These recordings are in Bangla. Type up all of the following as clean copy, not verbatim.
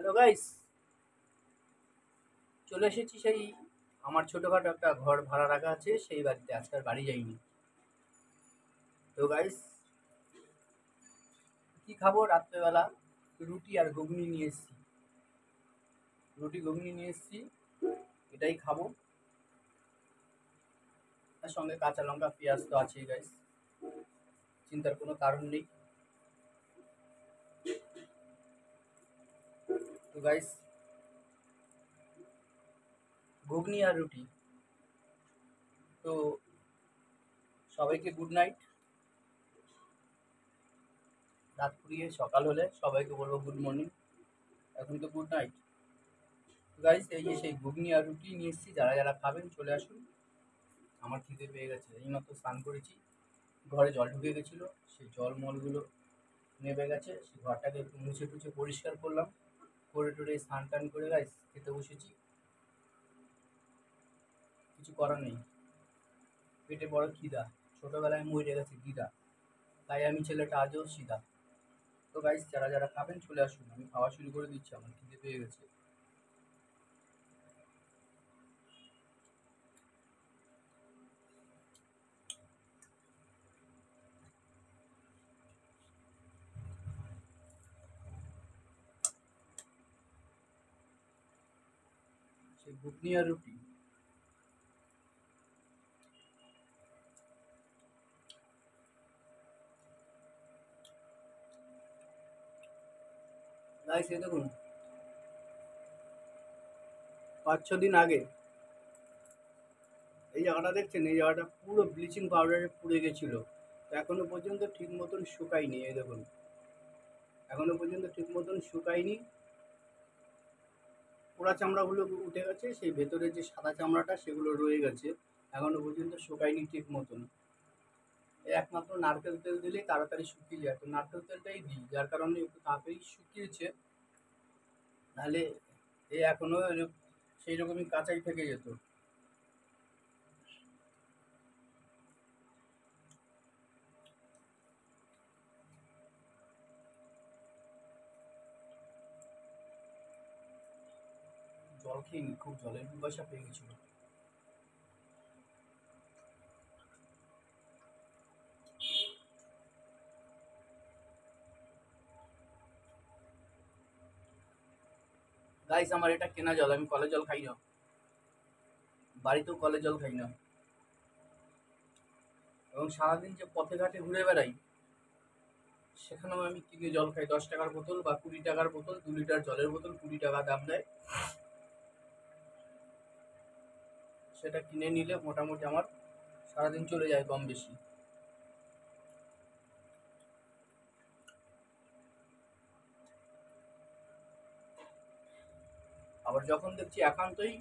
হ্যালো গাইস, চলে এসেছি সেই আমার ছোটখাটো একটা ঘর ভাড়া রাখা আছে সেই বাড়িতে। আজকে আর বাড়ি যাইনি। তো গাইস, কি খাবো রাত্রেবেলা? রুটি আর ঘুগনি নিয়ে এসেছি। রুটি ঘুগনি নিয়ে এসেছি, এটাই খাবো। তার সঙ্গে কাঁচা লঙ্কা পেঁয়াজ তো আছেই গাইস, চিন্তার কোনো কারণ নেই। তো গাইস, ঘুগনি আর রুটি। তো সবাইকে গুড নাইট। রাত ফুরিয়ে সকাল হলে সবাইকে বলবো গুড মর্নিং। এখন তো গুড নাইট। গাইস, এই যে সেই ঘুগনি আর রুটি নিয়ে এসেছি, যারা যারা খাবেন চলে আসুন। আমার খিদে পেয়ে গেছে, এইমাত্র স্নান করেছি। ঘরে জল ঢুকে গেছিলো, সেই জল মলগুলো নেবে গেছে। সেই ঘরটাকে একটু মুছে টুছে পরিষ্কার করলাম, করে টরে স্নান টান করে গাইস খেতে বসেছি। কিছু করার নেই, পেটে বড় খিদা। ছোটোবেলায় মরে গেছে দিদা, তাই আমি ছেলেটা আজও সিধা। তো গাইস, যারা যারা খাবেন চলে আসুন, আমি খাওয়া শুরু করে দিচ্ছি, আমার খিদে পেয়ে গেছে। সেই ঘুগনি আর রুটি। গাইস, এই দেখুন, 5-6 দিন আগে এই জায়গাটা দেখছেন, এই জায়গাটা পুরো ব্লিচিং পাউডারে পুড়ে গেছিল। এখনো পর্যন্ত ঠিক মতন শুকায়নি। এই দেখুন, এখনো পর্যন্ত ঠিক মতন শুকায়নি। পোড়া চামড়াগুলো উঠে গেছে, সেই ভেতরে যে সাদা চামড়াটা সেগুলো রয়ে গেছে, এখনো পর্যন্ত শুকায়নি ঠিক মতন। এই একমাত্র নারকেল তেল দিলেই তাড়াতাড়ি শুকিয়ে যায়, তো নারকেল তেলটাই দিই, যার কারণে একটু তাড়াতাড়ি শুকিয়েছে। নাহলে এখনো সেই রকমই কাঁচাই থেকে যেত। জল খেয়ে নি, খুব জলের পিপাসা পেয়ে গেছিল। গাইস, আমার এটা কেনা জল, আমি কলের জল খাই না। বাড়িতেও কলের জল খাই না। এবং সারাদিন যে পথে ঘাটে ঘুরে বেড়াই, সেখানেও আমি কিনে জল খাই। 10 টাকার বোতল বা 20 টাকার বোতল, 2 লিটার জলের বোতল 20 টাকা দাম দেয়। সেটা কিনে নিলে মোটামুটি আমার সারাদিন চলে যায় কম বেশি। আবার যখন দেখছি একান্তই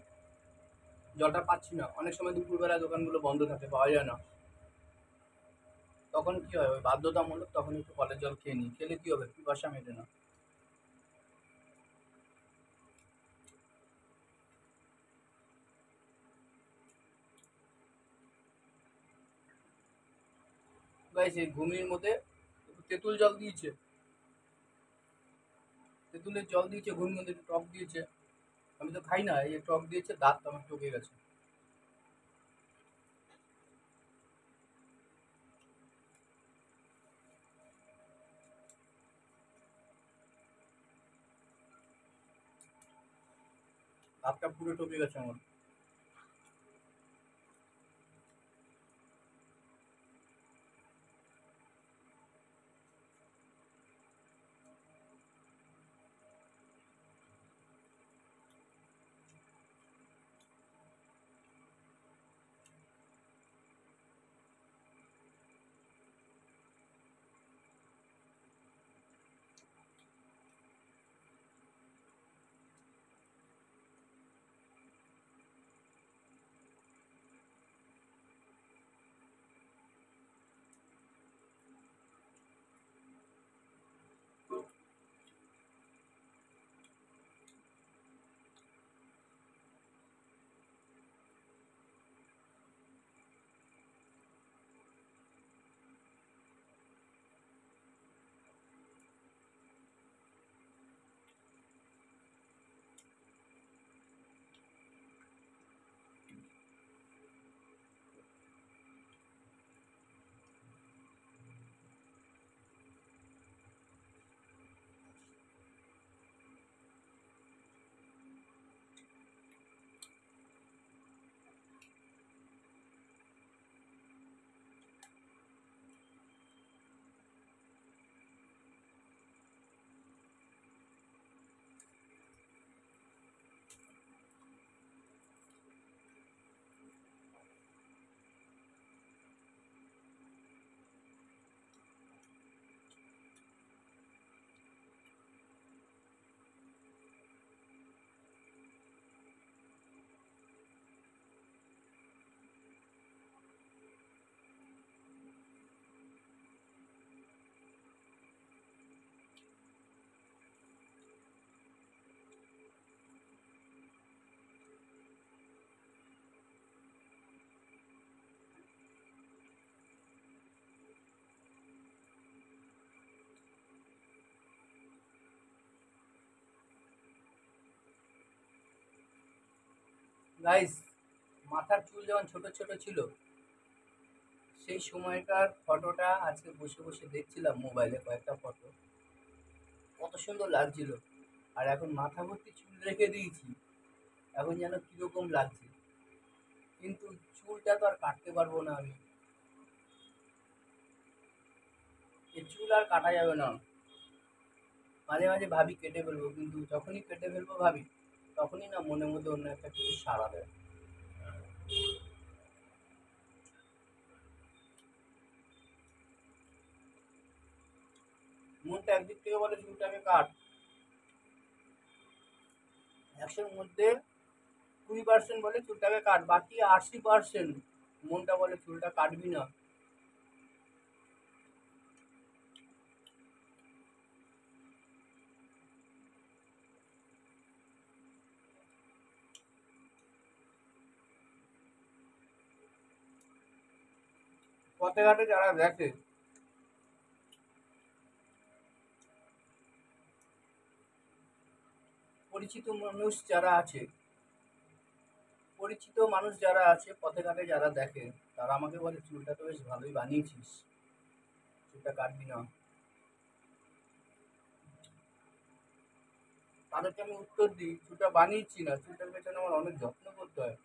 জলটা পাচ্ছি না, অনেক সময় দুপুরবেলা দোকানগুলো বন্ধ থাকে, পাওয়া যায় না, তখন কি হয়, ওই বাধ্যতামূলক তখন একটু কলের জল খেয়ে নিই। খেলে কি হবে, পিপাসা মেটে না। গাইস, এই ঘুমির মধ্যে একটু তেঁতুল জল দিয়েছে, তেঁতুলের জল দিয়েছে, ঘুমির মধ্যে একটু টক দিয়েছে। আমি তো খাই না, এই যে টক দিয়েছে, দাঁত আমার টকে গেছে। দাঁতটা পুরো টকে গেছে আমার। গাইস, মাথার চুল যখন ছোট ছোট ছিল সেই সময়কার ফটোটা আজকে বসে বসে দেখছিলাম মোবাইলে কয়েকটা ফটো, কত সুন্দর লাগছিল। আর এখন মাথা ভর্তি চুল রেখে দিয়েছি, এখন যেন কিরকম লাগছে। কিন্তু চুলটা তো আর কাটতে পারবো না আমি, এই চুল আর কাটা যাবে না। মাঝে মাঝে ভাবি কেটে ফেলবো, কিন্তু যখনই কেটে ফেলবো ভাবি তখনই না মনের মধ্যে অন্য একটা কিছু সাড়া দেয়। মনটা একদিক থেকে বলে চুলটাকে কাট, 100-র মধ্যে 20% বলে চুলটাকে কাট, বাকি 80% মনটা বলে চুলটা কাটবি না। পথে ঘাটে যারা দেখে, পরিচিত মানুষ যারা আছে, পরিচিত মানুষ যারা আছে পথে ঘাটে যারা দেখে, তারা আমাকে বলে চুলটা তো বেশ ভালোই বানিয়েছিস, চুলটা কাটবি না। তাদেরকে আমি উত্তর দিই চুলটা বানিয়েছি না, চুলটার পেছনে আমার অনেক যত্ন করতে হয়।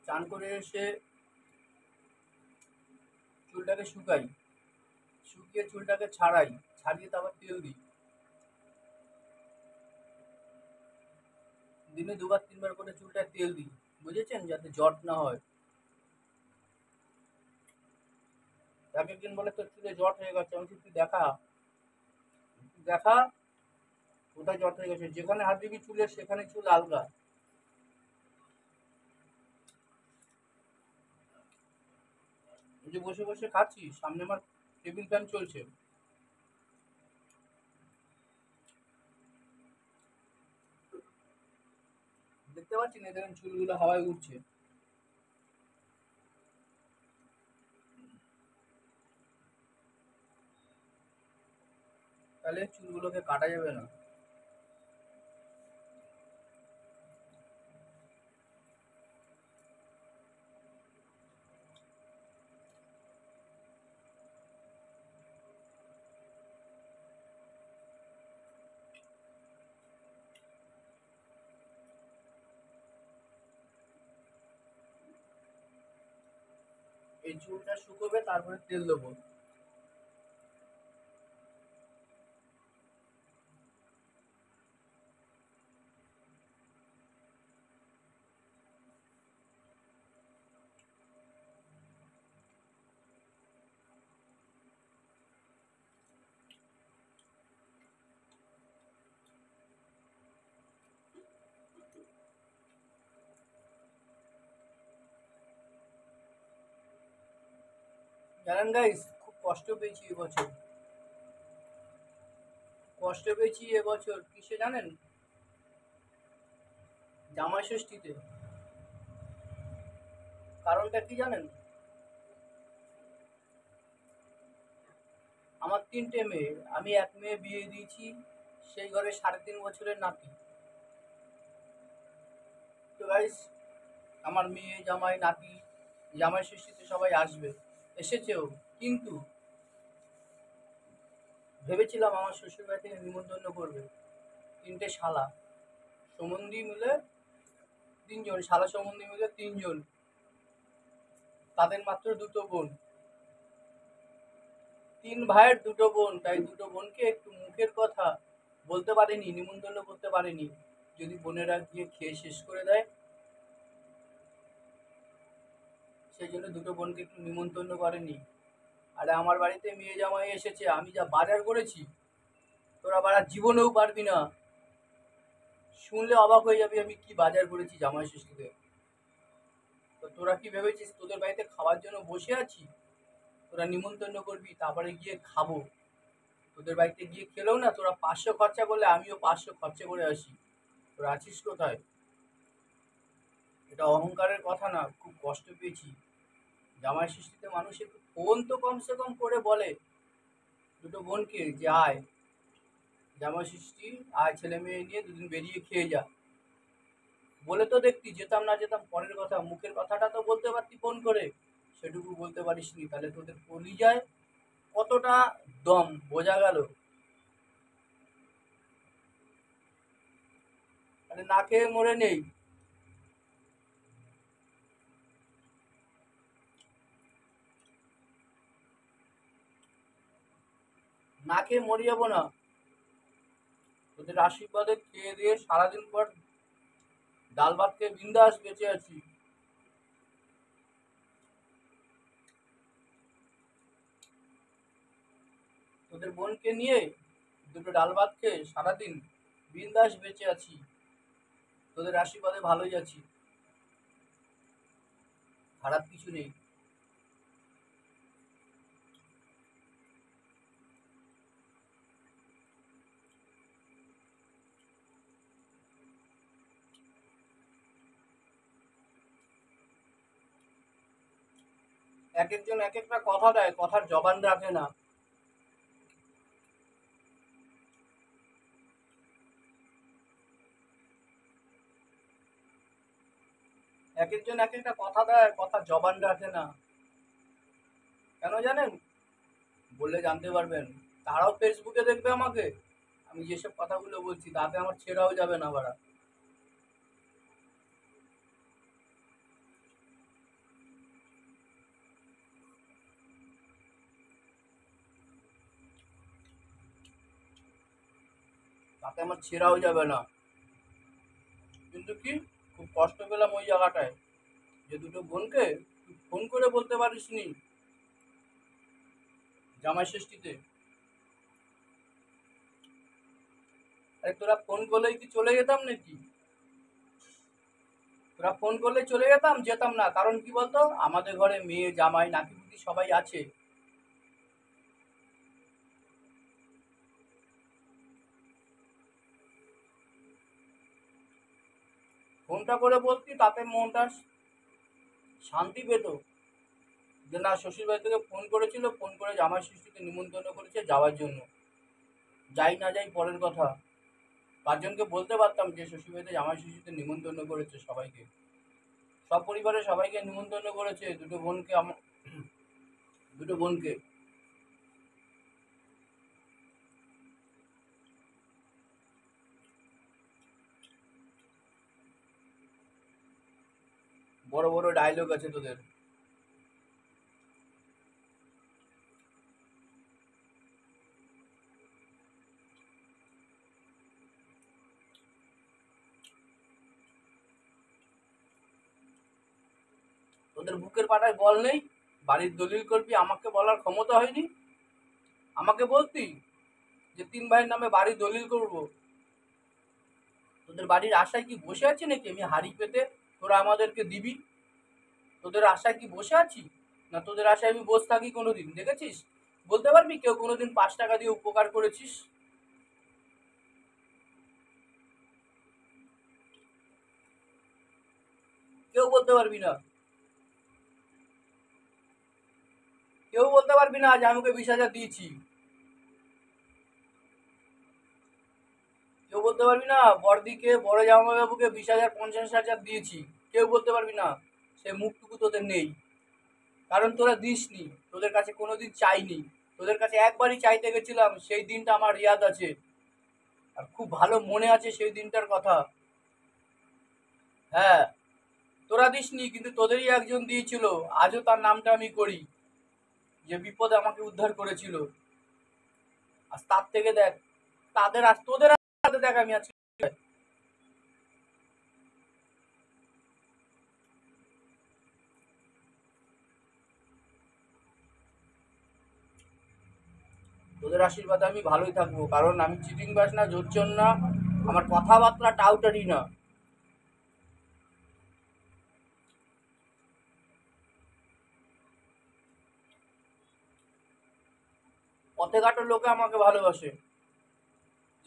চান করে এসে চুলটাকে শুকাই, শুকিয়ে চুলটাকে ছাড়াই, ছাড়িয়ে তারপর তেল দিই। দিনে 2-3 বার করে চুলটায় তেল দিই, বুঝেছেন, যাতে জট না হয়। এক একদিন বলে তোর চুলে জট হয়ে গেছে, আমি বলছি, তুই দেখা, দেখা কোথায় জট হয়ে গেছে, যেখানে হাত দিবি চুলের সেখানে চুল আলগা। এই যে বসে বসে খাচ্ছি, সামনে আমার টেবিল ফ্যান চলছে, দেখতে পাচ্ছি না, দেখেন চুলগুলো হাওয়ায় উঠছে। তাহলে চুলগুলোকে কাটা যাবে না। এই চুলটা শুকোবে তারপরে তেল দেবো। জানেন গাইস, খুব কষ্ট পেয়েছি এবছর, কষ্ট পেয়েছি এবছর কিসে জানেন? জামাই ষষ্ঠীতে। কারণটা কি জানেন? আমার 3টে মেয়ে, আমি এক মেয়ে বিয়ে দিয়েছি, সেই ঘরে 3.5 বছরের নাতি। তো গাইস, আমার মেয়ে জামাই নাতি জামাই ষষ্ঠীতে সবাই আসবে, এসেছেও। কিন্তু ভেবেছিলাম আমার শ্বশুর বাড়ি থেকে নিমন্ত্রণ করবে 3টে শালা সম্বন্ধী মিলে, 3জন শালা সম্বন্ধী মিলে 3জন, তাদের মাত্র 2টো বোন, 3 ভাইয়ের 2টো বোন, তাই 2টো বোনকে একটু মুখের কথা বলতে পারেনি, নিমন্ত্রণ করতে পারেনি। যদি বোনেরা গিয়ে খেয়ে শেষ করে দেয়, সেই জন্য 2টো বোনকে একটু নিমন্ত্রণ করেনি। আরে আমার বাড়িতে মেয়ে জামাই এসেছে, আমি যা বাজার করেছি তোরা বাড়া জীবনেও পারবি না, শুনলে অবাক হয়ে যাবি আমি কি বাজার করেছি জামাই ষষ্ঠীতে। তো তোরা কি ভেবেছিস তোদের বাড়িতে খাওয়ার জন্য বসে আছি? তোরা নিমন্ত্রণ করবি তারপরে গিয়ে খাবো, তোদের বাড়িতে গিয়ে খেলেও না, তোরা 500 খরচা করলে আমিও 500 খরচা করে আসি, তোরা আছিস কোথায়? এটা অহংকারের কথা না, খুব কষ্ট পেয়েছি। জামাই ষষ্ঠীতে মানুষ একটু ফোন তো কমসে কম করে বলে 2টো বোনকে যে আয়, জামাই ষষ্ঠী আর ছেলে মেয়ে নিয়ে দুদিন বেরিয়ে খেয়ে যা। বলে তো দেখতি, যেতাম না যেতাম পরের কথা, মুখের কথাটা তো বলতে পারতি ফোন করে, সেটুকু বলতে পারিসনি। তাহলে তোদের কলিজায় কতটা দম বোঝা গেল। মানে না খেয়ে মরে নেই। না খেয়ে মরে যাবো না, তোদের আশীর্বাদে খেয়ে দিয়ে সারাদিন পর ডাল ভাত খেয়ে বিন্দাস বেঁচে আছি। তোদের বোনকে নিয়ে দুটো ডাল ভাত খেয়ে সারাদিন বিন্দাস বেঁচে আছি, তোদের আশীর্বাদে ভালোই আছি, খারাপ কিছু নেই। এক একজন এক একটা কথা দেয়, কথার জবান রাখে না। এক একজন এক একটা কথা দেয়, কথার জবান রাখে না। কেন জানেন? বললে জানতে পারবেন। তারাও ফেসবুকে দেখবে আমাকে, আমি যেসব কথাগুলো বলছি, তাতে আমার ছেড়াও যাবে না বাড়া। তাতে আমার ছেড়াও যাবে না। কিন্তু কি, খুব কষ্ট পেলাম ওই জায়গাটায়, যে দুটো বোনকে তুই ফোন করে বলতে পারিসনি জামাই ষষ্ঠীতে। আরে তোরা ফোন করলেই কি চলে যেতাম নাকি? তোরা ফোন করলে চলে যেতাম? যেতাম না। কারণ কি বলতো, আমাদের ঘরে মেয়ে জামাই নাতিপুতি সবাই আছে। ফোনটা করে বলতি, তাতে মনটা শান্তি পেত, যে না শ্বশুর বাড়ি থেকে ফোন করেছিল, ফোন করে জামাই ষষ্ঠীতে নিমন্ত্রণ করেছে যাওয়ার জন্য। যাই না যাই পরের কথা, পাঁচজনকে বলতে পারতাম যে শ্বশুর বাড়িতে জামাই ষষ্ঠীতে নিমন্ত্রণ করেছে সবাইকে, সব পরিবারের সবাইকে নিমন্ত্রণ করেছে, দুটো বোনকে দুটো বোনকে। বড় বড় ডায়লগ আছে তোদের। তোদের বুকের পাটায় বল নেই, বাড়ির দলিল করবি, আমাকে বলার ক্ষমতা হয়নি। আমাকে বলতি যে 3 ভাইয়ের নামে বাড়ি দলিল করব। তোদের বাড়ির আশায় কি বসে আছি নাকি আমি হাড়ি পেতে তোরা আমাদেরকে দিবি? তোদের আশায় কি বসে আছি? না তোদের আশায় আমি বসে থাকি কোনোদিন দেখেছিস? বলতে পারবি কেউ কোনোদিন 5 টাকা দিয়ে উপকার করেছিস? কেউ বলতে পারবি না। কেউ বলতে পারবি না যে আমি ওকে 20,000 দিয়েছি। কেউ বলতে পারবি না বড়দিকে বড় জামাইবাবুকে 20,000 50,000 দিয়েছি। কেউ বলতে পারবি না। সে মুখটুকু তোদের নেই, কারণ তোরা দিসনি। তোদের কাছে কোনোদিন চাইনি। তোদের কাছে একবারই চাইতে গেছিলাম, সেই দিনটা আমার ইয়াদ আছে, আর খুব ভালো মনে আছে সেই দিনটার কথা। হ্যাঁ, তোরা দিসনি, কিন্তু তোদেরই একজন দিয়েছিল। আজও তার নামটা আমি করি, যে বিপদে আমাকে উদ্ধার করেছিল। আর তার থেকে দেখ, তোদের হাতে দেখ আমি আজকে। তোদের আশীর্বাদে আমি ভালোই থাকবো, কারণ আমি চিটিংবাজ না, জোচ্চর না, আমার কথাবার্তা টাউটারি না। পথে ঘাটের লোকে আমাকে ভালোবাসে,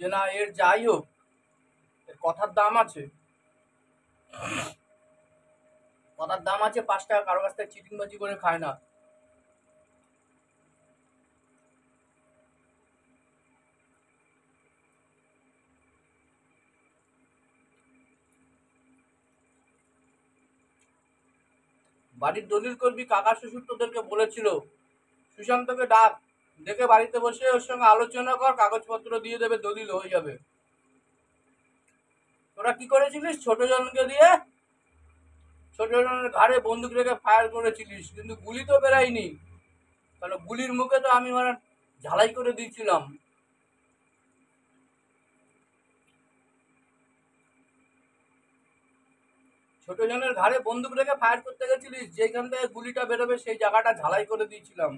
যে না এর যাই হোক, এর কথার দাম আছে। কথার দাম আছে, 5 টাকা কারো কাছ থেকে চিটিংবাজি করে খায় না। বাড়ির দলিল করবি, কাকা শ্বশুর তোদেরকে বলেছিল সুশান্তকে ডাক, ডেকে বাড়িতে বসে ওর সঙ্গে আলোচনা কর, কাগজপত্র দিয়ে দেবে, দলিল হয়ে যাবে। তোরা কি করেছিলিস? ছোট জনকে দিয়ে ছোট জনের ঘাড়ে বন্দুক রেখে ফায়ার করেছিলিস, কিন্তু গুলি তো বেরায়নি, কারণ গুলির মুখে তো আমি মানে ঝালাই করে দিয়েছিলাম। ছোট জনের ঘাড়ে বন্দুক রেখে ফায়ার করতে গেছিলিস, যেখান থেকে গুলিটা বেরোবে সেই জায়গাটা ঝালাই করে দিয়েছিলাম।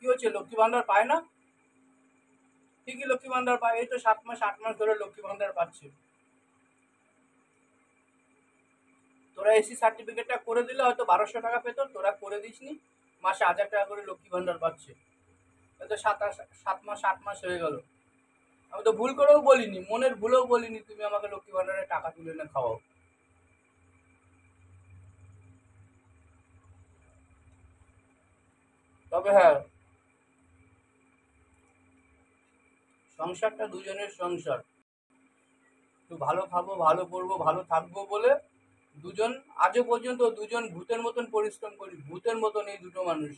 কি হচ্ছে? লক্ষ্মী ভান্ডার পায় না? ঠিকই লক্ষ্মী ভান্ডার পায়, এই তো 7 মাস 8 মাস ধরে লক্ষ্মী ভান্ডার পাচ্ছে। তোরা এসি সার্টিফিকেটটা করে দিলে হয়তো 1200 টাকা পেত, তোরা করে দিসনি, মাসে 1000 টাকা করে লক্ষ্মী ভান্ডার পাচ্ছে। হয়তো 7 মাস 8 মাস হয়ে গেল। আমি তো ভুল করেও বলিনি, মনের ভুলেও বলিনি তুমি আমাকে লক্ষ্মী ভান্ডারে টাকা তুলে এনে খাওয়াও। তবে হ্যাঁ, সংসারটা দুজনের সংসার, তো ভালো খাবো, ভালো পড়বো, ভালো থাকবো বলে দুজন, আজও পর্যন্ত দুজন ভূতের মতন পরিশ্রম করি, ভূতের মতন এই দুটো মানুষ।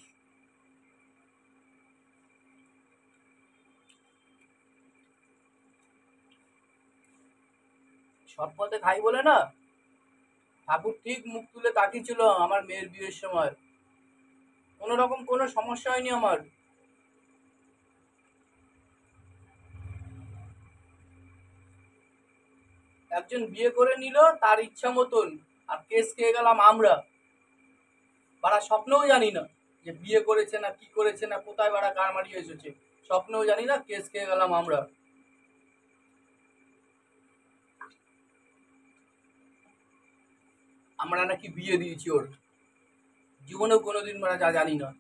সৎ পথে খাই বলে না, ঠাকুর ঠিক মুখ তুলে তাকিয়েছিল আমার মেয়ের বিয়ের সময়, কোনো রকম কোনো সমস্যা হয়নি আমার। একজন বিয়ে করে নিল তার ইচ্ছা মতন, আর কেস খেয়ে গেলাম আমরা। বাড়া স্বপ্নেও জানি না যে বিয়ে করেছে না কি করেছে না কোথায় বাড়া গার মারিয়ে এসেছে, স্বপ্নেও জানি না, কেস খেয়ে গেলাম আমরা। আমরা নাকি বিয়ে দিয়েছি ওর, জীবনেও কোনোদিন আমরা যা জানি না।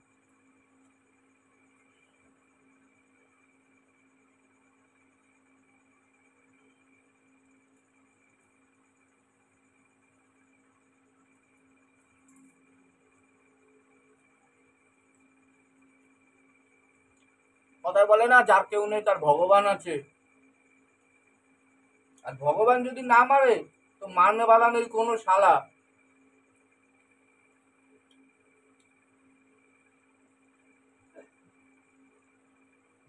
কথায় বলে না, যার কেউ নেই তার ভগবান আছে, আর ভগবান যদি না মারে তো মারনে বালা নেই কোনো শালা।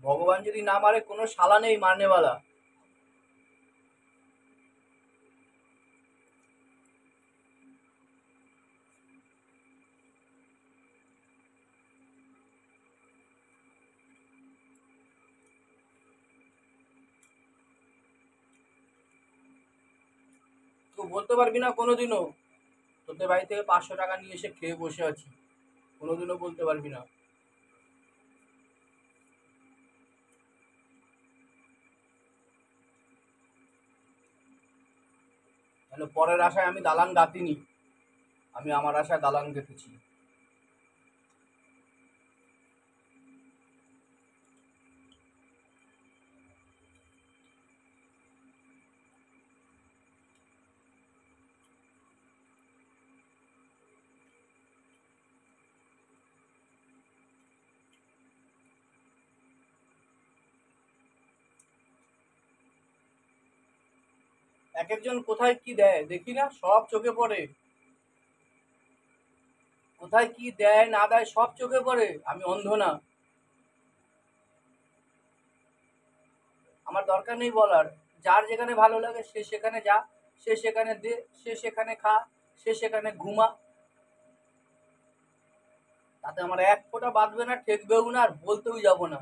ভগবান যদি না মারে কোনো শালা নেই মারনে বালা। তুই বলতে পারবি না কোনোদিনও তোদের বাড়ি থেকে 500 টাকা নিয়ে এসে খেয়ে বসে আছি, কোনোদিনও বলতে পারবি না। তাহলে পরের আশায় আমি দালান গাঁথিনি, আমি আমার আশায় দালান গেঁথেছি। এক একজন কোথায় কি দেয় দেখি না, সব চোখে পড়ে, কোথায় কি দেয় না দেয় সব চোখে পড়ে, আমি অন্ধ না। আমার দরকার নেই বলার, যার যেখানে ভালো লাগে সে সেখানে যা, সে সেখানে দে, সে সেখানে খা, সে সেখানে ঘুমা, তাতে আমার এক ফোঁটা বাঁধবে না, ঠেকবেও না, আর বলতেও যাবো না।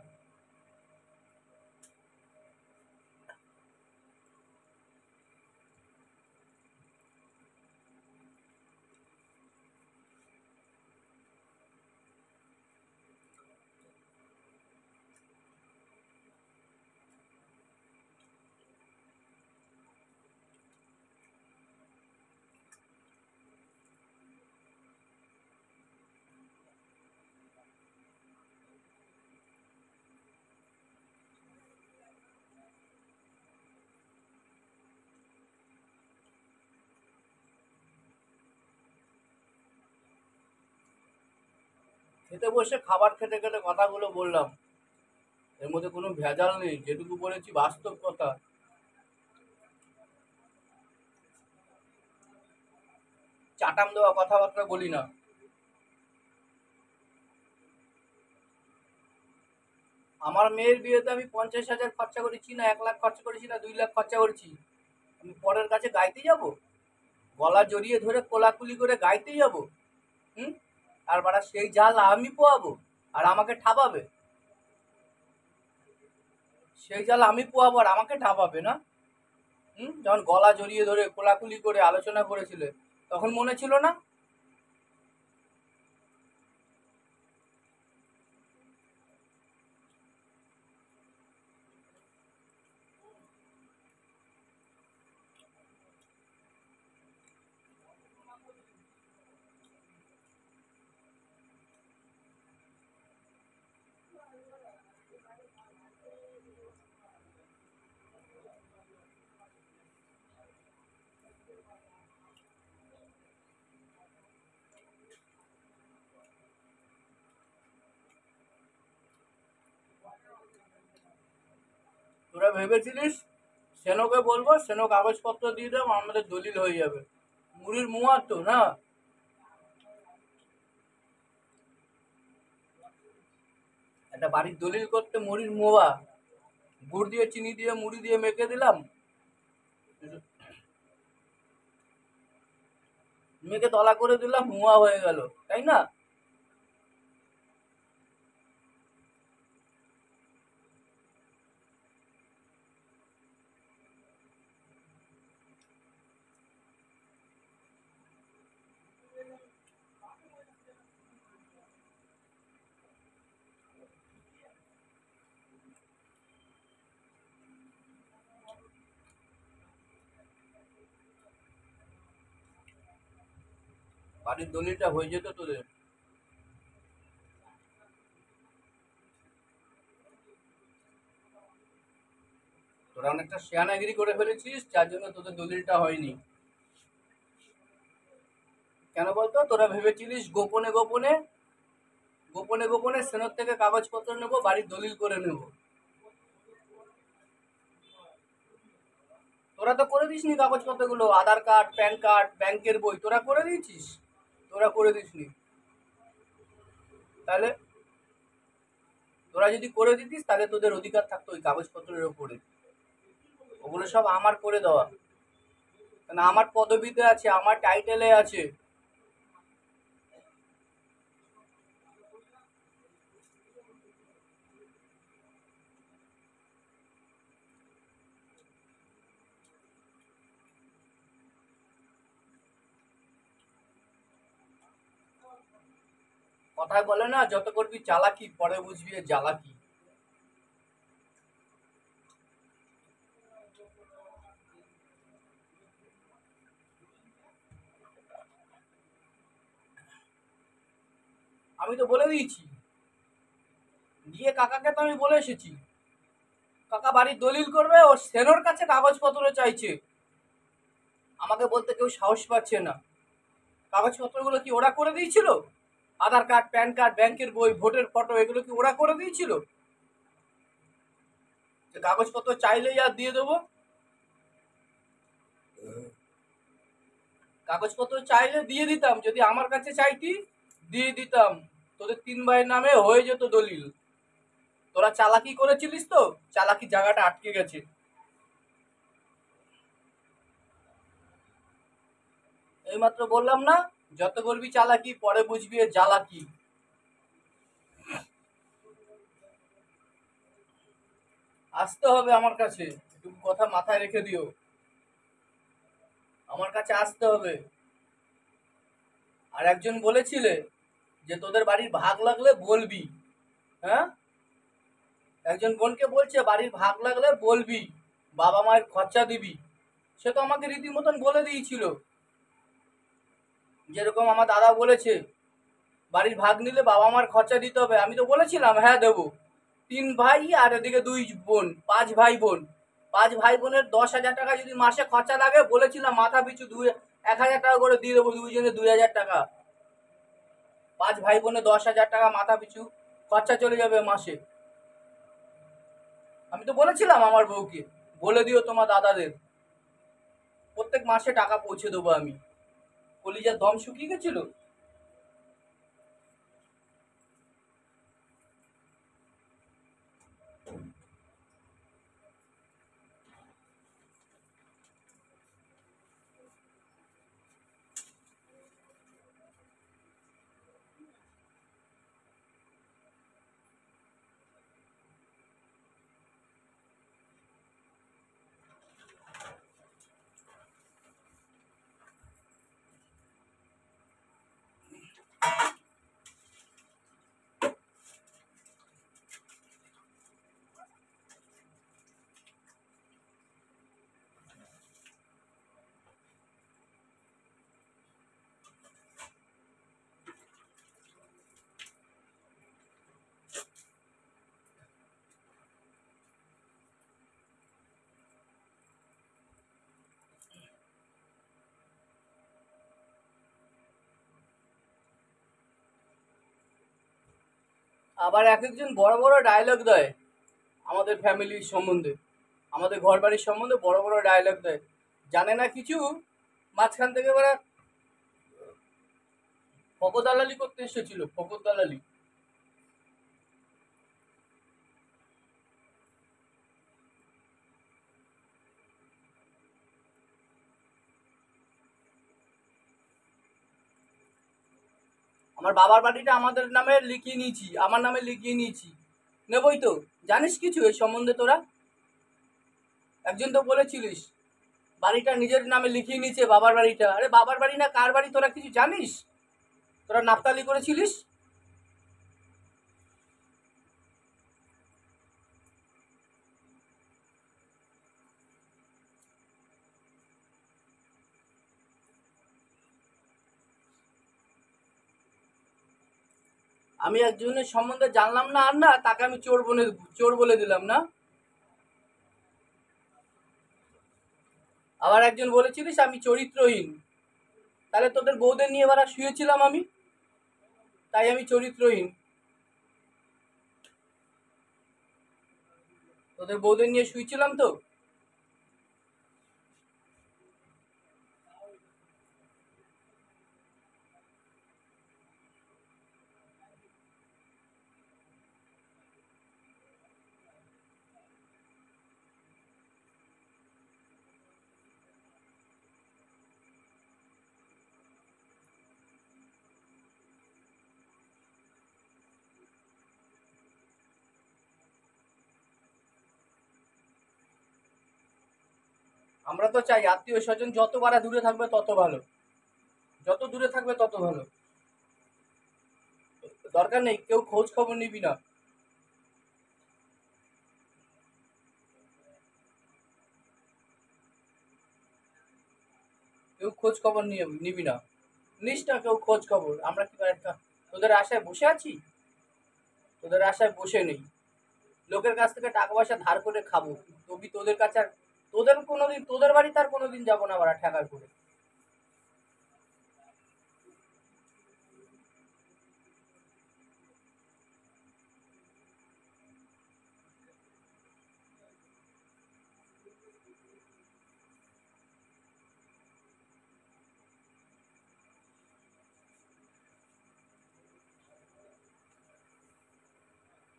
খেতে বসে খাবার খেতে খেতে কথাগুলো বললাম, এর মধ্যে কোনো ভেজাল নেই, যেটুকু বলেছি বাস্তব কথা। চাটাম দেওয়া কথাবার্তা বলি না। আমার মেয়ের বিয়েতে আমি 50,000 খরচা করেছি না 1 লাখ খরচা করেছি না 2 লাখ খরচা করেছি, আমি পরের কাছে গাইতে যাব? গলা জড়িয়ে ধরে কোলাকুলি করে গাইতে যাব? হুম? আর বাড়া সেই জাল আমি পোয়াবো আর আমাকে ঠাপাবে? সেই জাল আমি পোয়াবো আর আমাকে ঠাপাবে না? যখন গলা জড়িয়ে ধরে কোলাকুলি করে আলোচনা করেছিলে তখন মনে ছিল না? তোরা ভেবেছিলিস সেনোকে বলবো, সেনো কাগজপত্র দিয়ে দেবো, আমাদের দলিল হয়ে যাবে। মুড়ির মুয়া তো না। একটা বাড়ির দলিল করতে মুড়ির মোয়া, গুড় দিয়ে চিনি দিয়ে মুড়ি দিয়ে মেখে দিলাম, মেখে তলা করে দিলাম, মুয়া হয়ে গেল, তাই না? বাড়ির দলিলটা হয়ে যেত তোদের। তোরা অনেকটা শেয়ানাগিরি করে ফেলেছিস, যার জন্য তোদের দলিলটা হয়নি। কেন বলতো? তোরা ভেবেছিলিস গোপনে গোপনে গোপনে গোপনে সেনোর থেকে কাগজপত্র নেবো, বাড়ির দলিল করে নেব। তোরা তো করে দিসনি কাগজপত্রগুলো, আধার কার্ড, প্যান কার্ড, ব্যাংকের বই তোরা করে দিয়েছিস? তোরা করে দিসনি। তাহলে তোরা যদি করে দিতিস তাহলে তোদের অধিকার থাকতো ওই কাগজপত্রের ওপরে। ওগুলো সব আমার করে দেওয়া, কারণ আমার পদবিতে আছে, আমার টাইটেলে আছে। কথায় বলে না, যত করবি চালাকি পরে বুঝবি এর জ্বালাকি। আমি তো বলে দিয়েছি, গিয়ে কাকাকে তো আমি বলে এসেছি, কাকা বাড়ির দলিল করবে, ও সেনোর কাছে কাগজপত্র চাইছে। আমাকে বলতে কেউ সাহস পাচ্ছে না। কাগজপত্রগুলো কি ওরা করে দিয়েছিল? আধার কার্ড, প্যান কার্ড, ব্যাংকের বই, ভোটের ফটো, এগুলো কি ওরা করে দিয়েছিল? যে কাগজপত্র চাইলেই আর দিয়ে দেবো? কাগজপত্র চাইলে দিয়ে দিতাম, যদি আমার কাছে চাইতি দিয়ে দিতাম, তোদের 3 ভাইয়ের নামে হয়ে যেত দলিল। তোরা চালাকি করেছিলিস তো, চালাকি জায়গাটা আটকে গেছে। এইমাত্র বললাম না, যত করবি চালাকি পরে বুঝবি এর জ্বালাকি। আসতে হবে আমার কাছে, একটু কথা মাথায় রেখে দিও। আমার কাছে আসতে হবে। আর একজন বলেছিলে যে তোদের বাড়ির ভাগ লাগলে বলবি। হ্যাঁ, একজন বোনকে বলছে বাড়ির ভাগ লাগলে বলবি, বাবা মায়ের খরচা দিবি। সে তো আমাকে রীতিমতন বলে দিয়েছিল, যেরকম আমার দাদা বলেছে বাড়ির ভাগ নিলে বাবা মার খরচা দিতে হবে। আমি তো বলেছিলাম হ্যাঁ দেবো। 3 ভাই আর এদিকে 2 বোন, 5 ভাই বোন। 5 ভাই বোনের 10,000 টাকা যদি মাসে খরচা লাগে, বলেছিলাম মাথা পিছু 1,000 টাকা করে দিয়ে দেবো, দুইজনে 2,000 টাকা। 5 ভাই বোনে 10,000 টাকা মাথা পিছু খরচা চলে যাবে মাসে। আমি তো বলেছিলাম আমার বউকে, বলে দিও তোমার দাদাদের, প্রত্যেক মাসে টাকা পৌঁছে দেবো আমি। কলিজার দম শুকিয়ে গেছিল। আবার এক একজন বড় বড় ডায়লগ দেয় আমাদের ফ্যামিলির সম্বন্ধে, আমাদের ঘর বাড়ির সম্বন্ধে বড় বড় ডায়লগ দেয়। জানে না কিছু, মাঝখান থেকে ওরা ফকদালালি করতে এসেছিল, ফকদালালি। আমার বাবার বাড়িটা আমাদের নামে লিখিয়ে নিয়েছি, আমার নামে লিখিয়ে নিয়েছি, নেবই তো। জানিস কিছু এই সম্বন্ধে তোরা? একজন তো বলেছিলিস বাড়িটা নিজের নামে লিখিয়ে নিয়েছে, বাবার বাড়িটা। আরে বাবার বাড়ি না কার বাড়ি তোরা কিছু জানিস? তোরা নাপতালি করেছিলিস। আমি একজনের সম্বন্ধে জানলাম না আর না, তাকে আমি চোর বলে দিলাম না। আবার একজন বলেছিলিস আমি চরিত্রহীন। তাহলে তোদের বউদের নিয়ে এবার শুয়েছিলাম আমি, তাই আমি চরিত্রহীন। তোদের বউদের নিয়ে শুয়েছিলাম তো। আমরা তো চাই আত্মীয় স্বজন যত বারা দূরে থাকবে তত ভালো, যত দূরে থাকবে তত ভালো। দরকার নেই কেউ খোঁজ খবর নিবি না। কেউ খোঁজ খবর নিবি না, নিস না কেউ খোঁজ খবর। আমরা কি একটা তোদের আশায় বসে আছি? তোদের আশায় বসে নেই। লোকের কাছ থেকে টাকা পয়সা ধার করে খাবো, তবু তোদের কাছে আর তোদের কোনোদিন, তোদের বাড়িতে আর কোনোদিন যাবো না বাড়া ঠেকার করে।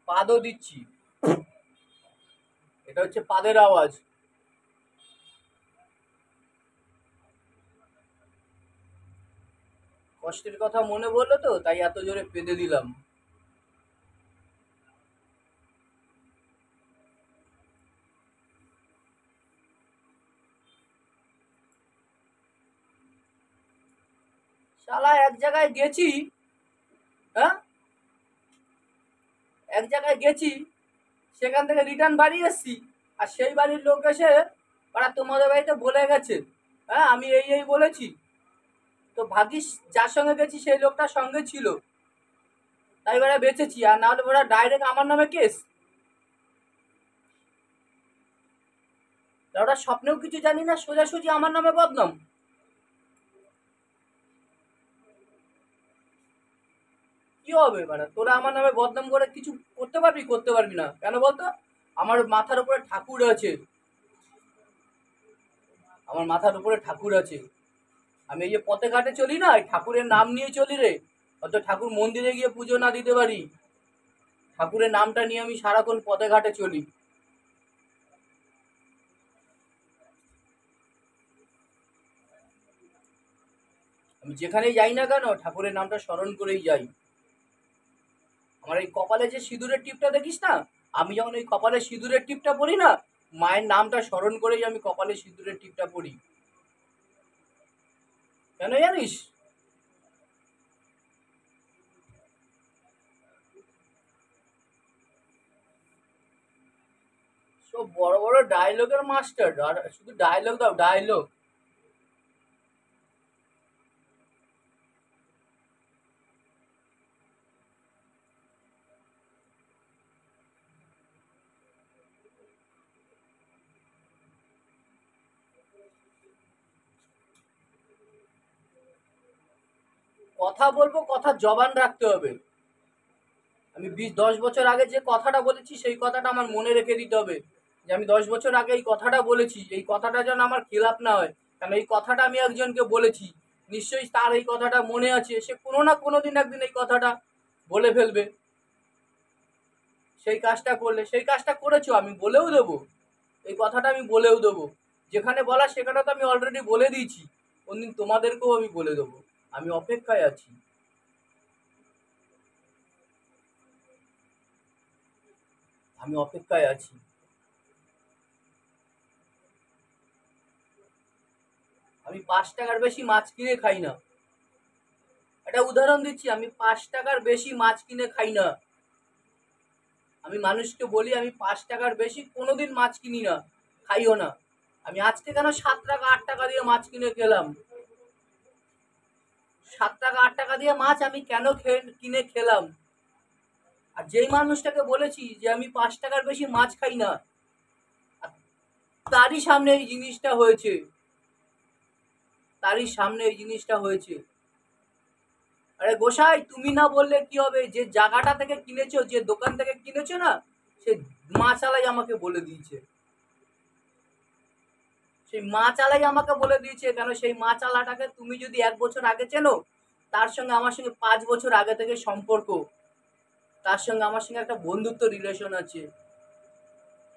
পাদও দিচ্ছি, এটা হচ্ছে পাদের আওয়াজ। কষ্টের কথা মনে পড়লো তো, তাই এত জোরে পেদে দিলাম। শালা এক জায়গায় গেছি, হ্যাঁ, এক জায়গায় গেছি, সেখান থেকে রিটার্ন বাড়ি এসছি, আর সেই বাড়ির লোক এসে ওরা তোমাদের বাড়িতে বলে গেছে, হ্যাঁ আমি এই বলেছি। তো ভাগ্যিস যার সঙ্গে গেছি সেই লোকটার সঙ্গে ছিল, তাই ওরা বেঁচেছি, আর না হলে ওরা ডাইরেক্ট আমার নামে কেস। ওরা স্বপ্নেও কিছু জানি না, সোজাসুজি আমার নামে বদনাম। হবে মানে? তোরা আমার নামে বদনাম করে কিছু করতে পারবি না কেন বলতো? আমার মাথার উপরে ঠাকুর আছে, আমার মাথার উপরে ঠাকুর আছে। আমি এই যে পথে ঘাটে চলি না, ঠাকুরের নাম নিয়ে চলি রে। অত ঠাকুর মন্দিরে গিয়ে পুজো না দিতে পারি, ঠাকুরের নামটা নিয়ে আমি সারাক্ষণ পথে ঘাটে চলি। আমি যেখানেই যাই না কেন ঠাকুরের নামটা স্মরণ করেই যাই। আমার এই কপালে যে সিঁদুরের টিপটা দেখিস না, আমি যখন এই কপালে সিঁদুরের টিপটা পরি না, মায়ের নামটা স্মরণ করেই আমি কপালে সিঁদুরের টিপটা পরি। কেন জানিস? সব বড় বড় ডায়লগের মাস্টার, আর শুধু ডায়লগ দাও, ডায়লগ। কথা বলবো, কথার জবান রাখতে হবে। আমি 10 বছর আগে যে কথাটা বলেছি সেই কথাটা আমার মনে রেখে দিতে হবে, যে আমি 10 বছর আগে এই কথাটা বলেছি, এই কথাটা যেন আমার খেলাপ না হয়। কারণ এই কথাটা আমি একজনকে বলেছি, নিশ্চয়ই তার এই কথাটা মনে আছে, সে কোনো না কোনো দিন একদিন এই কথাটা বলে ফেলবে। সেই কাজটা করলে, সেই কাজটা করেছো, আমি বলেও দেবো, এই কথাটা আমি বলেও দেবো। যেখানে বলা সেখানে তো আমি অলরেডি বলে দিয়েছি, কোনদিন তোমাদেরকেও আমি বলে দেবো। আমি অপেক্ষায় আছি, আমি অপেক্ষায় আছি। আমি 5 টাকার বেশি মাছ কিনে খাই না। একটা উদাহরণ দিচ্ছি, আমি 5 টাকার বেশি মাছ কিনে খাই না। আমি মানুষকে বলি আমি 5 টাকার বেশি কোনোদিন মাছ কিনি না, খাইও না। আমি আজকে কেন 7 টাকা 8 টাকা দিয়ে মাছ কিনে খেলাম? 7 টাকা 8 টাকা দিয়ে মাছ আমি কেন কিনে খেলাম? আর যেই মানুষটাকে বলেছি যে আমি 5 টাকার বেশি মাছ খাই না, তারই সামনে এই জিনিসটা হয়েছে, তারই সামনে এই জিনিসটা হয়েছে। আরে গোসাই, তুমি না বললে কি হবে? যে জায়গাটা থেকে কিনেছো, যে দোকান থেকে কিনেছো না, সে মাছালাই আমাকে বলে দিয়েছে, সেই মাছালাই আমাকে বলে দিয়েছে। কেন? সেই মাছালাটাকে তুমি যদি 1 বছর আগে চেনো, তার সঙ্গে আমার সঙ্গে 5 বছর আগে থেকে সম্পর্ক, তার সঙ্গে আমার সঙ্গে একটা বন্ধুত্ব রিলেশন আছে।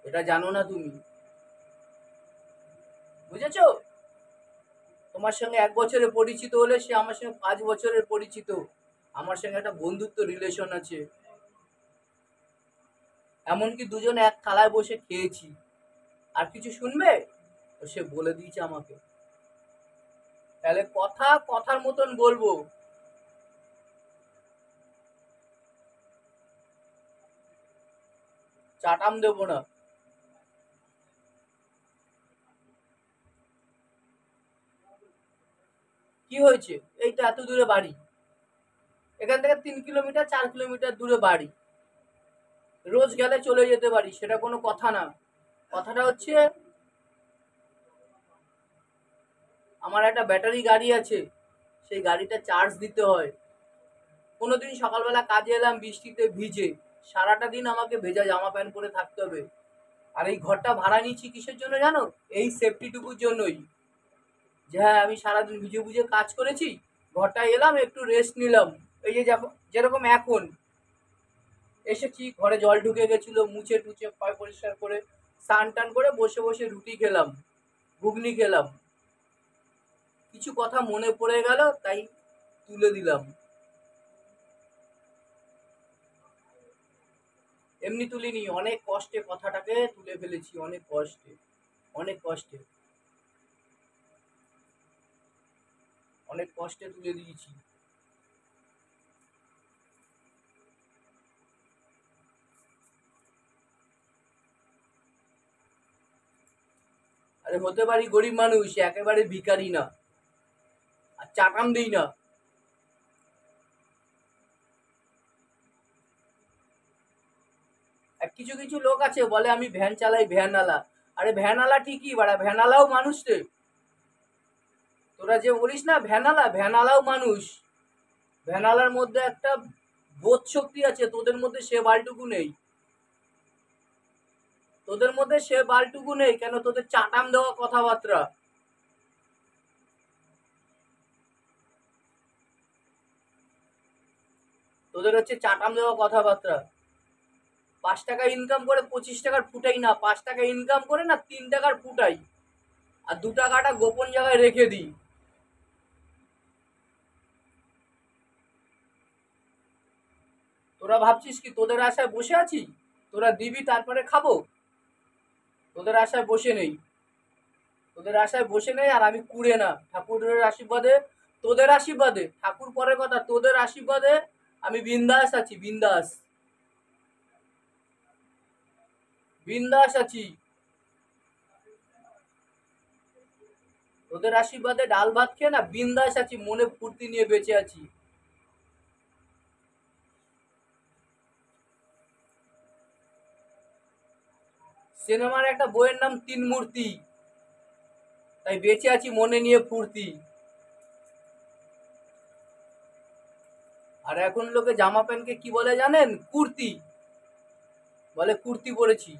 এটা জানো না তুমি? বুঝেছো? তোমার সঙ্গে 1 বছরে পরিচিত হলে সে আমার সঙ্গে 5 বছরের পরিচিত, আমার সঙ্গে একটা বন্ধুত্ব রিলেশন আছে। এমনকি দুজনে এক থালায় বসে খেয়েছি। আর কিছু শুনবে? তো সে বলে দিয়েছে আমাকে। তাহলে কথা কথার মতন বলবো, চাটাম দেবো না। কি হয়েছে? এই তো এত দূরে বাড়ি, এখান থেকে 3 কিলোমিটার 4 কিলোমিটার দূরে বাড়ি, রোজ গেলে চলে যেতে পারি, সেটা কোনো কথা না। কথাটা হচ্ছে আমার একটা ব্যাটারি গাড়ি আছে, সেই গাড়িটা চার্জ দিতে হয়। কোনোদিন সকালবেলা কাজে এলাম বৃষ্টিতে ভিজে, সারাটা দিন আমাকে ভেজা জামা প্যান্ট পরে থাকতে হবে। আর এই ঘরটা ভাড়া নিচ্ছি কিসের জন্য জানো? এই সেফটিটুকুর জন্যই, যে হ্যাঁ আমি সারাদিন ভিজে ভিজে কাজ করেছি, ঘরটায় এলাম একটু রেস্ট নিলাম। এই যে যেরকম এখন এসেছি, ঘরে জল ঢুকে গেছিল, মুছে টুছে পয় পরিষ্কার করে স্নান টান করে বসে বসে রুটি খেলাম, ঘুগনি খেলাম। কিছু কথা মনে পড়ে গেল, তাই তুলে দিলাম। এমনি তুলিনি, অনেক কষ্টে কথাটাকে তুলে ফেলেছি, অনেক কষ্টে, অনেক কষ্টে, অনেক কষ্টে তুলে দিয়েছি। আরে হতে পারি গরিব মানুষ, একেবারে ভিখারি না, আর চাটাম দিই না। আর কিছু কিছু লোক আছে বলে আমি ভ্যান চালাই, ভ্যানওয়ালা। আরে ভ্যানওয়ালা ঠিকই বাড়া, ভ্যানওয়ালাও মানুষ রে। তোরা যে বলিস না ভ্যানওয়ালা, ভ্যানওয়ালাও মানুষ। ভ্যানওয়ালার মধ্যে একটা বোধ শক্তি আছে, তোদের মধ্যে সে বালটুকু নেই। তোদের মধ্যে সে বালটুকু নেই কেন? তোদের চাটাম দেওয়া কথাবার্তা। তোদের হচ্ছে চাটাম দেওয়া কথাবার্তা। 5 টাকা ইনকাম করে 25 টাকার ফুটাই না, 5 টাকা ইনকাম করে না 3 টাকার ফুটাই, আর 2 টাকাটা গোপন জায়গায় রেখে দিই। তোরা ভাবছিস কি তোদের আশায় বসে আছি? তোরা দিবি তারপরে খাবো? তোদের আশায় বসে নেই, তোদের আশায় বসে নেই। আর আমি কুড়ে না, ঠাকুরের আশীর্বাদে, তোদের আশীর্বাদে, ঠাকুর পরের কথা, তোদের আশীর্বাদে আমি বিন্দাস আছি, বিন্দাস, বিন্দাস আছি। তোদের আশীর্বাদে ডাল ভাত খেয়ে না বিন্দাস আছি, মনে ফুর্তি নিয়ে বেঁচে আছি। সিনেমার একটা বইয়ের নাম তিন মূর্তি, তাই বেঁচে আছি মনে নিয়ে ফুর্তি। আর এখন লোকে জামা প্যান্টকে কি বলে জানেন? কুর্তি বলে, কুর্তি পরেছি।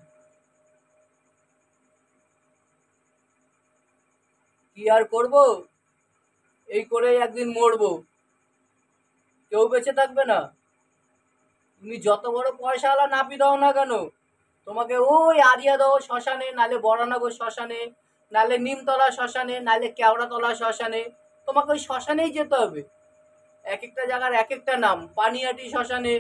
কি আর করব, এই করেই একদিন মরবো, কেউ বেঁচে থাকবে না। তুমি যত বড় পয়সাওয়ালা নাপি দাও না কেন, তোমাকে ওই আরিয়া দাও শ্মশানে, নালে বরানগর শ্মশানে, নালে নিমতলা শ্মশানে, নালে কেওড়াতলা শ্মশানে, তোমাকে ওই শ্মশানেই যেতে হবে। এক একটা জায়গার এক একটা নাম, পানিহাটি শ্মশানে,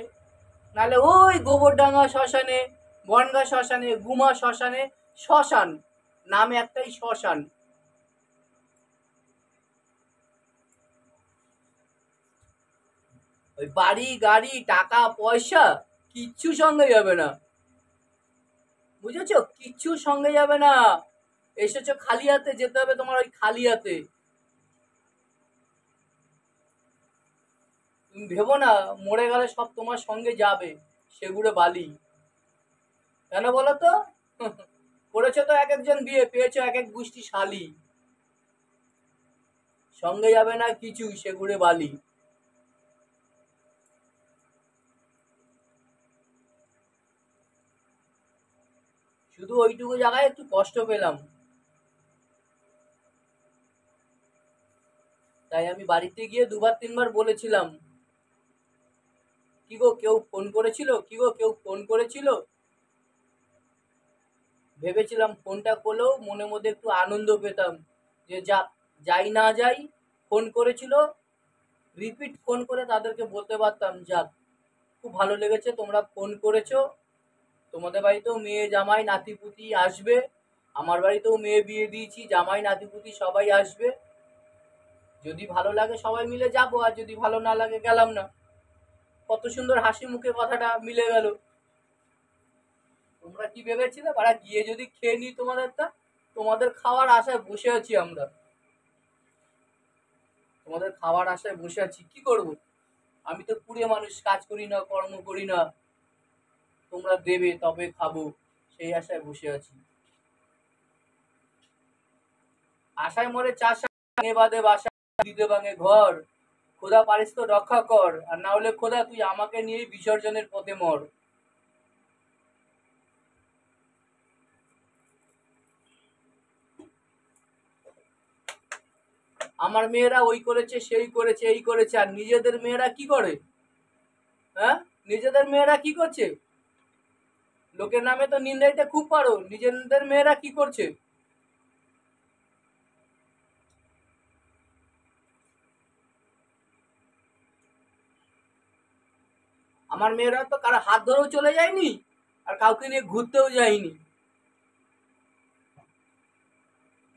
নালে ওই গোবরডাঙ্গা শ্মশানে, বনগা শ্মশানে, গুমা শ্মশানে। শ্মশান নাম একটাই, শ্মশান। ওই বাড়ি গাড়ি টাকা পয়সা কিচ্ছু সঙ্গে যাবে না, বুঝেছো? কিচ্ছু সঙ্গে যাবে না। এসেছো খালি হাতে, যেতে হবে তোমার ওই খালি হাতে। তুমি ভেবো না মরে গেলে সব তোমার সঙ্গে যাবে, সেগুড়ে বালি। কেন বলো তো? করেছো তো এক একজন বিয়ে, পেয়েছো এক এক গোষ্ঠী শালি, সঙ্গে যাবে না কিছু, সেগুড়ে বালি। শুধু ওইটুকু জায়গায় একটু কষ্ট পেলাম, তাই আমি বাড়িতে গিয়ে দুবার তিনবার বলেছিলাম, কি গো কেউ ফোন করেছিল, কি গো কেউ ফোন করেছিল। ভেবেছিলাম ফোনটা করলেও মনের মধ্যে একটু আনন্দ পেতাম, যে যা, যাই না যাই, ফোন করেছিল, রিপিট ফোন করে তাদেরকে বলতে পারতাম, যাক খুব ভালো লেগেছে তোমরা ফোন করেছো, তোমাদের বাড়িতেও মেয়ে জামাই নাতিপুতি আসবে, আমার বাড়িতেও মেয়ে বিয়ে দিয়েছি, জামাই নাতিপুতি সবাই আসবে, যদি ভালো লাগে সবাই মিলে যাবো, আর যদি ভালো না লাগে গেলাম না। কত সুন্দর হাসি মুখে কথাটা মিলে গেল। তোমরা কি ভেবেছিলে বাড়া গিয়ে যদি খেয়ে নিই তোমাদেরটা? তোমাদের খাওয়ার আশায় বসে আছি আমরা, তোমাদের খাওয়ার আশায় বসে আছি। কি করব, আমি তো কুড়ে মানুষ, কাজ করি না, কর্ম করি না, তোমরা দেবে তবে খাবো, সেই আশায় বসে আছি। আশায় মরে চাষ বাদে বাসা, দিতে ভাঙে ঘর, খোদা পারিস তো রক্ষা কর, আর না হলে খোদা তুই আমাকে নিয়ে বিসর্জনের পথে মর। আমার মেয়েরা ওই করেছে, সেই করেছে, এই করেছে, আর নিজেদের মেয়েরা কি করে? হ্যাঁ, নিজেদের মেয়েরা কি করছে? লোকের নামে তো নিন্দাইতে খুব পারো, নিজেদের মেয়েরা কি করছে? আমার মেয়েরা তো কারো হাত ধরেও চলে যায়নি, আর কাউকে নিয়ে ঘুরতেও যায়নি।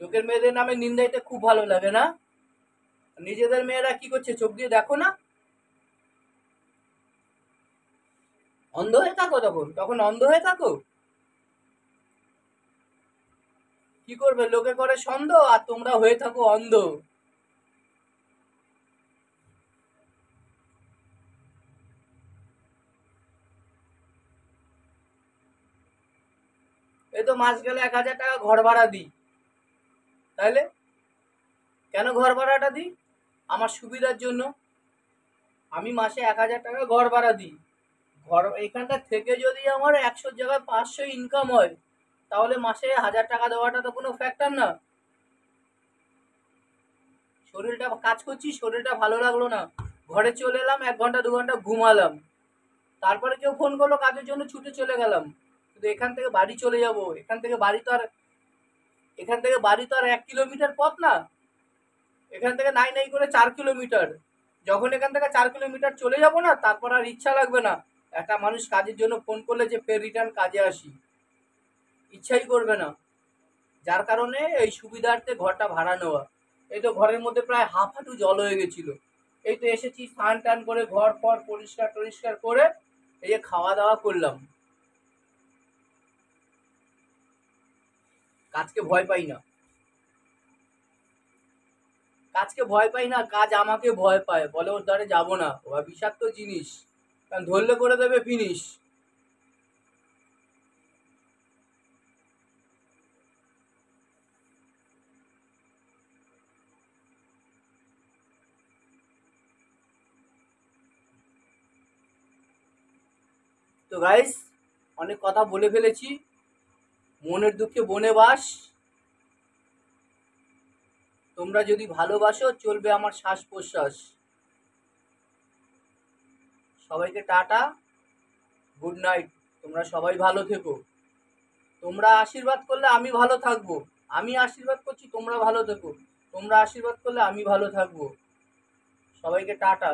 লোকের মেয়েদের নামে নিন্দাইতে খুব ভালো লাগে না? নিজেদের মেয়েরা কি করছে চোখ দিয়ে দেখো না? অন্ধ হয়ে থাকো, তখন তখন অন্ধ হয়ে থাকো। কি করবে, লোকে করে সন্দেহ আর তোমরা হয়ে থাকো অন্ধ। এই তো মাস গেলে 1,000 টাকা ঘর ভাড়া দিই, তাইলে কেন ঘর ভাড়াটা দিই? আমার সুবিধার জন্য। আমি মাসে ১,০০০ টাকা ঘর ভাড়া দিই। ঘর এখানটা থেকে যদি আমার ১০০ জায়গায় ৫০০ ইনকাম হয়, তাহলে মাসে ১,০০০ টাকা দেওয়াটা তো কোনো ফ্যাক্টর না। শরীরটা কাজ করছি, শরীরটা ভালো লাগলো না, ঘরে চলে এলাম, ১ ঘন্টা ২ ঘন্টা ঘুমালাম, তারপরে কেউ ফোন করলো কাজের জন্য, ছুটে চলে গেলাম। কিন্তু এখান থেকে বাড়ি চলে যাব, এখান থেকে বাড়ি তো আর ১ কিলোমিটার পথ না, এখান থেকে নাই নাই করে ৪ কিলোমিটার। যখন এখান থেকে ৪ কিলোমিটার চলে যাব না, তারপর আর ইচ্ছা লাগবে না একটা মানুষ কাজের জন্য ফোন করলে যে ফের রিটার্ন কাজে আসি, ইচ্ছাই করবে না। যার কারণে এই সুবিধার্থে ঘরটা ভাড়া নেওয়া। এই তো ঘরের মধ্যে প্রায় হাফ হাঁটু জল হয়ে গেছিল। এই তো এসেছি, স্নান টান করে ঘর ফর পরিষ্কার টরিষ্কার করে এই যে খাওয়া দাওয়া করলাম। কাজকে ভয় পাই না, কাজকে ভয় পাই না, কাজ আমাকে ভয় পায়, বলে ওর দ্বারে যাবো না, ও বিষাক্ত জিনিস, কারণ ধরলে করে দেবে ফিনিশ। তো গাইস, অনেক কথা বলে ফেলেছি। মনের দুঃখে বনে বাস। তোমরা যদি ভালোবাসো, চলবে আমার শ্বাস প্রশ্বাস। সবাইকে টাটা, গুড নাইট। তোমরা সবাই ভালো থেকো। তোমরা আশীর্বাদ করলে আমি ভালো থাকবো, আমি আশীর্বাদ করছি তোমরা ভালো থেকো, তোমরা আশীর্বাদ করলে আমি ভালো থাকবো। সবাইকে টাটা।